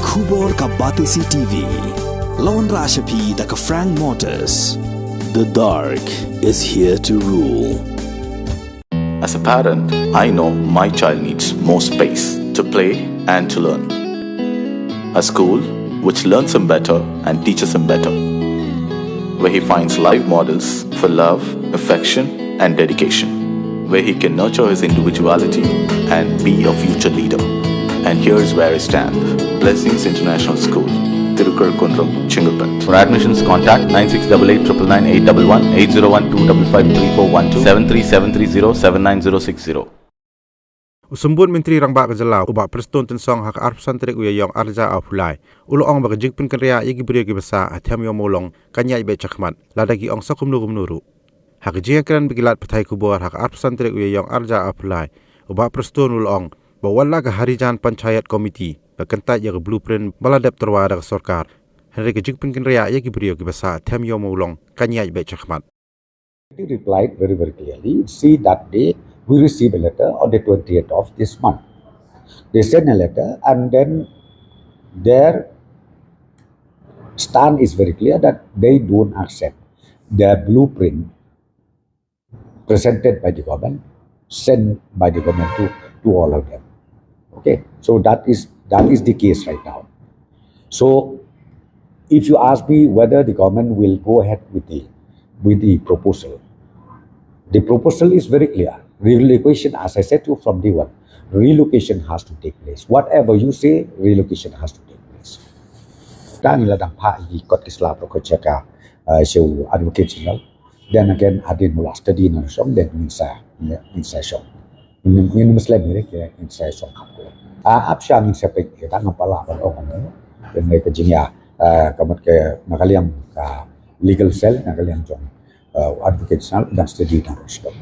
Khubor ka Batisi TV. Lawan Rashapi da ka Frank Motors. The dark is here to rule. As a parent, I know my child needs more space to play and to learn. A school which learns him better and teaches him better, where he finds live models for love, affection and dedication, where he can nurture his individuality and be a future leader. And here's where I stand. Blessings International School, Tirukkural, Chingalpet. For admissions, contact 9688999811 8012553412 73730 Usumbun Menteri Rang Bak Jalau ubak Preston tensong hak arpusan terik uyayong arja afulai. Ulo ong bak Jingpynkynriah igi beri besa atiam yo molong kanya Beit Shakhmat ladagi ong sakum nuru. Hak jingakran bigilat petai kubur hak arpusan terik uyayong arja afulai. Ubak Preston ulo ong bawala ke Harijan Panchayat Komiti bakentat ya blueprint baladap terwada ke sorkar. Henry ke Jingpynkynriah igi beri besa atiam yo molong kanya Beit Shakhmat. He replied very clearly. See that day we received a letter on the 20th of this month. They sent a letter and then their stand is very clear that they don't accept the blueprint presented by the government, sent by the government to all of them. Okay, so that is the case right now. So if you ask me whether the government will go ahead with the proposal, the proposal is very clear. Relocation, as I said to you from day one, relocation has to take place. Whatever you say, relocation has to take place. Dan ladang pa ikot kisla prokojaka show advocate general. Then again, adin mula study na song then minsa song. Min Muslim ni ke minsa song kapko. Apsya minsa pe kita ngapala ban ong ni. Dan mereka jingya kamat ke nakaliang legal cell nakaliang jong advocate general dan study na song.